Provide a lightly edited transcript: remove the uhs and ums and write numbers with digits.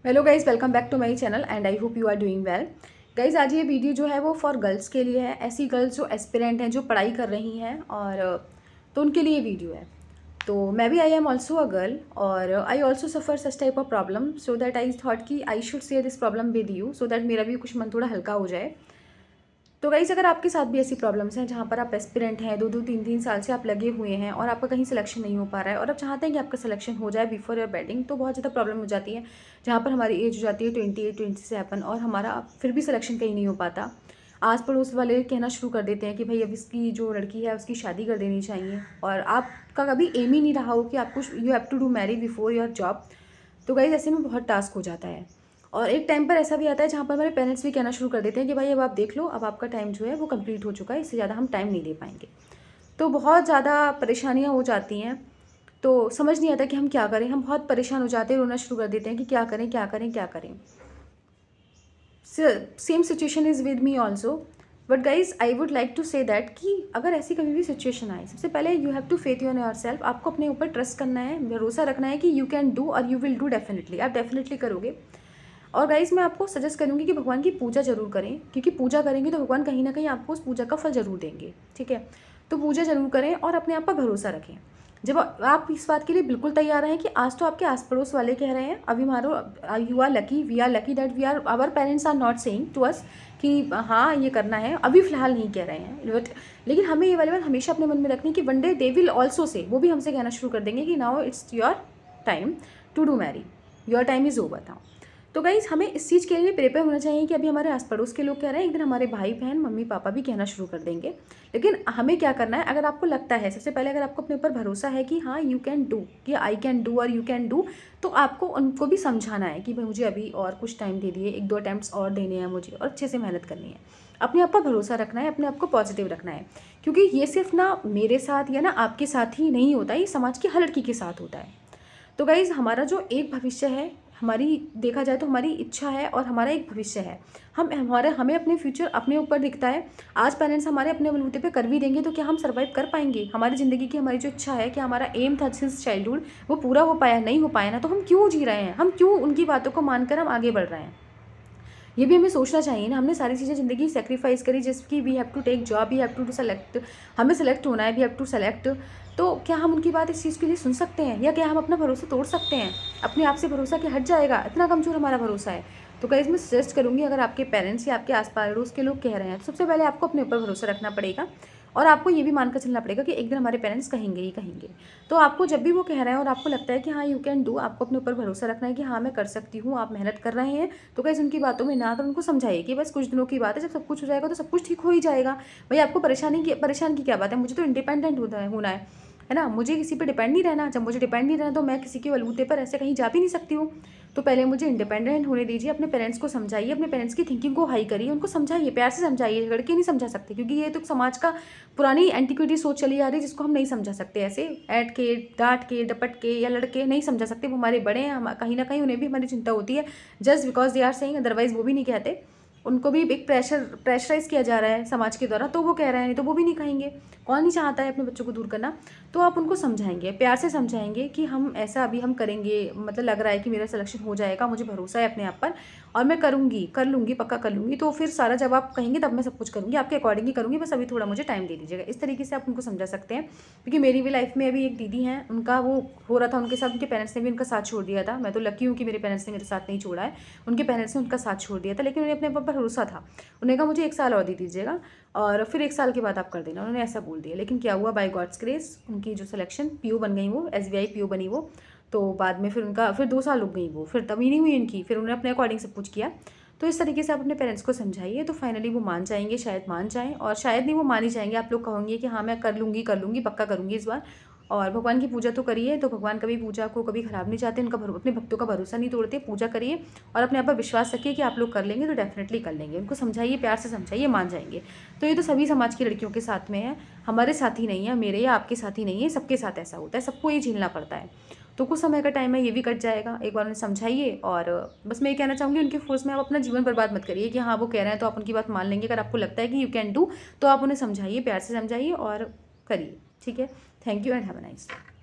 Hello guys, welcome back to my channel and I hope you are doing well. Guys, आज ये video जो है वो for girls के लिए है। ऐसी गर्ल्स जो एस्पिरेंट हैं, जो पढ़ाई कर रही हैं और तो उनके लिए ये वीडियो है। तो मैं भी I am also a girl और I also suffer such type of problem, so that I thought कि I should share this problem with you so that मेरा भी कुछ मन थोड़ा हल्का हो जाए। तो गाइज़, अगर आपके साथ भी ऐसी प्रॉब्लम्स हैं जहाँ पर आप एस्पिरेंट हैं, 2-2 3-3 साल से आप लगे हुए हैं और आपका कहीं सिलेक्शन नहीं हो पा रहा है और आप चाहते हैं कि आपका सिलेक्शन हो जाए बिफोर योर वेडिंग, तो बहुत ज़्यादा प्रॉब्लम हो जाती है। जहाँ पर हमारी एज हो जाती है 28-27 और हमारा फिर भी सिलेक्शन कहीं नहीं हो पाता। आस पड़ोस वाले कहना शुरू कर देते हैं कि भाई अब इसकी जो लड़की है उसकी शादी कर देनी चाहिए और आपका कभी एम ही नहीं रहा हो कि आपको you have to do marry before your job. तो गाइज़, ऐसे में बहुत टास्क हो जाता है और एक टाइम पर ऐसा भी आता है जहाँ पर हमारे पेरेंट्स भी कहना शुरू कर देते हैं कि भाई अब आप देख लो, अब आपका टाइम जो है वो कंप्लीट हो चुका है, इससे ज़्यादा हम टाइम नहीं दे पाएंगे। तो बहुत ज़्यादा परेशानियाँ हो जाती हैं। तो समझ नहीं आता कि हम क्या करें। हम बहुत परेशान हो जाते हैं, रोना शुरू कर देते हैं कि क्या करें क्या करें क्या करें। Same situation is with me also. But guys, I would like to say that कि अगर ऐसी कभी भी सिचुएशन आए, सबसे पहले you have to faith in yourself. आपको अपने ऊपर ट्रस्ट करना है, भरोसा रखना है कि यू कैन डू और यू विल डू डेफिनेटली। आप डेफिनेटली करोगे। और गाइज़, मैं आपको सजेस्ट करूँगी कि भगवान की पूजा ज़रूर करें, क्योंकि पूजा करेंगे तो भगवान कहीं ना कहीं आपको उस पूजा का फल ज़रूर देंगे। ठीक है, तो पूजा ज़रूर करें और अपने आप पर भरोसा रखें। जब आप इस बात के लिए बिल्कुल तैयार हैं कि आज तो आपके आस पड़ोस वाले कह रहे हैं, अभी मारो you are lucky, we are lucky that we are our parents are not saying to us कि हाँ ये करना है, अभी फ़िलहाल नहीं कह रहे हैं। बट लेकिन हमें ये वाली बात हमेशा अपने मन में रखनी कि one day they will also say, वो भी हमसे कहना शुरू कर देंगे कि now it's your time to do marry, your time is over now. तो गाइज़, हमें इस चीज़ के लिए प्रिपेयर होना चाहिए कि अभी हमारे आस पड़ोस के लोग कह रहे हैं, एक दिन हमारे भाई बहन मम्मी पापा भी कहना शुरू कर देंगे। लेकिन हमें क्या करना है, अगर आपको लगता है, सबसे पहले अगर आपको अपने ऊपर भरोसा है कि हाँ यू कैन डू, कि आई कैन डू और यू कैन डू, तो आपको उनको भी समझाना है कि भाई मुझे अभी और कुछ टाइम दे दिए, 1-2 अटैम्प्ट्स और देने हैं मुझे और अच्छे से मेहनत करनी है। अपने आप पर भरोसा रखना है, अपने आप को पॉजिटिव रखना है, क्योंकि ये सिर्फ ना मेरे साथ या ना आपके साथ ही नहीं होता, ये समाज की हर लड़की के साथ होता है। तो गाइज़, हमारा जो एक भविष्य है, हमारी देखा जाए तो हमारी इच्छा है और हमारा एक भविष्य है। हमें अपने फ्यूचर अपने ऊपर दिखता है। आज पेरेंट्स हमारे अपने बलबूते पे कर भी देंगे तो क्या हम सर्वाइव कर पाएंगे? हमारी ज़िंदगी की हमारी जो इच्छा है, कि हमारा एम था सिंस चाइल्डहुड, वो पूरा हो पाया नहीं हो पाया ना, तो हम क्यों जी रहे हैं? हम क्यों उनकी बातों को मानकर हम आगे बढ़ रहे हैं? ये भी हमें सोचना चाहिए ना। हमने सारी चीज़ें ज़िंदगी सेक्रीफाइस करी, जिसकी we have to take job, we have to select, हमें सेलेक्ट होना है, वी हैव टू सेलेक्ट। तो क्या हम उनकी बात इस चीज़ के लिए सुन सकते हैं, या क्या हम अपना भरोसा तोड़ सकते हैं? अपने आप से भरोसा कि हट जाएगा, इतना कमज़ोर हमारा भरोसा है। तो गाइस, मैं सजेस्ट करूँगी, अगर आपके पेरेंट्स या आपके आस पड़ोस के लोग कह रहे हैं, तो सबसे पहले आपको अपने ऊपर भरोसा रखना पड़ेगा और आपको ये भी मानकर चलना पड़ेगा कि एक दिन हमारे पेरेंट्स कहेंगे ही कहेंगे। तो आपको जब भी वो कह रहे हैं और आपको लगता है कि हाँ यू कैन डू, आपको अपने ऊपर भरोसा रखना है कि हाँ मैं कर सकती हूँ, आप मेहनत कर रहे हैं। तो गाइस, उनकी बातों में ना आकर उनको समझाइए कि बस कुछ दिनों की बात है, जब सब कुछ हो जाएगा तो सब कुछ ठीक हो ही जाएगा। भाई, आपको परेशान की क्या बात है? मुझे तो इंडिपेंडेंट होना है ना, मुझे किसी पे डिपेंड नहीं रहना। जब मुझे डिपेंड नहीं रहना तो मैं किसी के बलबूते पर ऐसे कहीं जा भी नहीं सकती हूँ। तो पहले मुझे इंडिपेंडेंट होने दीजिए। अपने पेरेंट्स को समझाइए, अपने पेरेंट्स की थिंकिंग को हाई करिए, उनको समझाइए, प्यार से समझाइए, झगड़ के नहीं समझा सकते, क्योंकि ये तो समाज का पुरानी एंटिक्विटी सोच चली आ रही है, जिसको हम नहीं समझा सकते। ऐसे ऐट के, डांट के, डपट के या लड़के नहीं समझा सकते। वो हमारे बड़े हैं, हम कहीं ना कहीं उन्हें भी हमारी चिंता होती है, just because they are saying, otherwise वो भी नहीं कहते। उनको भी एक प्रेशराइज किया जा रहा है समाज के द्वारा, तो वो कह रहे हैं, नहीं तो वो भी नहीं कहेंगे। कौन नहीं चाहता है अपने बच्चों को दूर करना? तो आप उनको समझाएंगे, प्यार से समझाएंगे कि हम ऐसा अभी हम करेंगे, मतलब लग रहा है कि मेरा सिलेक्शन हो जाएगा, मुझे भरोसा है अपने आप पर और मैं करूँगी, कर लूँगी, पक्का कर लूँगी। तो फिर सारा जब आप कहेंगे तब मैं सब कुछ करूँगी, आपके अकॉर्डिंग ही करूँगी, बस अभी थोड़ा मुझे टाइम दे दीजिएगा। इस तरीके से आप उनको समझा सकते हैं, क्योंकि मेरी भी लाइफ में अभी एक दीदी हैं, उनका वो हो रहा था उनके साथ, उनके पेरेंट्स ने भी उनका साथ छोड़ दिया था। मैं तो लकी हूँ कि मेरे पेरेंट्स ने मेरे साथ नहीं छोड़ा है, उनके पेरेंट्स ने उनका साथ छोड़ दिया था, लेकिन उन्हें अपने पर भरोसा था। उन्होंने कहा मुझे 1 साल और दे दीजिएगा और फिर 1 साल के बाद आप कर देना, उन्होंने ऐसा बोल दिया। लेकिन क्या हुआ, बाय गॉड्स ग्रेस उनकी जो सिलेक्शन पीओ बन गई, वो एसबीआई पीओ बनी वो। तो बाद में फिर उनका फिर 2 साल रुक गई वो, फिर तभी नहीं हुई इनकी, फिर उन्होंने अपने अकॉर्डिंग सब कुछ किया। तो इस तरीके से आप अपने पेरेंट्स को समझाइए, तो फाइनली वो मान जाएंगे, शायद मान जाएँ और शायद नहीं, वो मान ही जाएंगे। आप लोग कहोगे कि हाँ मैं कर लूँगी, पक्का करूँगी इस बार। और भगवान की पूजा तो करिए, तो भगवान कभी पूजा को कभी खराब नहीं चाहते, उनका अपने भक्तों का भरोसा नहीं तोड़ते। पूजा करिए और अपने आप पर विश्वास रखिए कि आप लोग कर लेंगे, तो डेफिनेटली कर लेंगे। उनको समझाइए, प्यार से समझाइए, मान जाएंगे। तो ये तो सभी समाज की लड़कियों के साथ में है, हमारे साथ ही नहीं है, मेरे या आपके साथ ही नहीं है, सबके साथ ऐसा होता है, सबको ये झेलना पड़ता है। तो कुछ समय का टाइम है, ये भी कट जाएगा। एक बार उन्हें समझाइए और बस मैं ये कहना चाहूँगी, उनके फोर्स में आप अपना जीवन बर्बाद मत करिए कि हाँ वो कह रहे हैं तो आप उनकी बात मान लेंगे। अगर आपको लगता है कि यू कैन डू, तो आप उन्हें समझाइए, प्यार से समझाइए और करिए। ठीक है, thank you and have a nice day.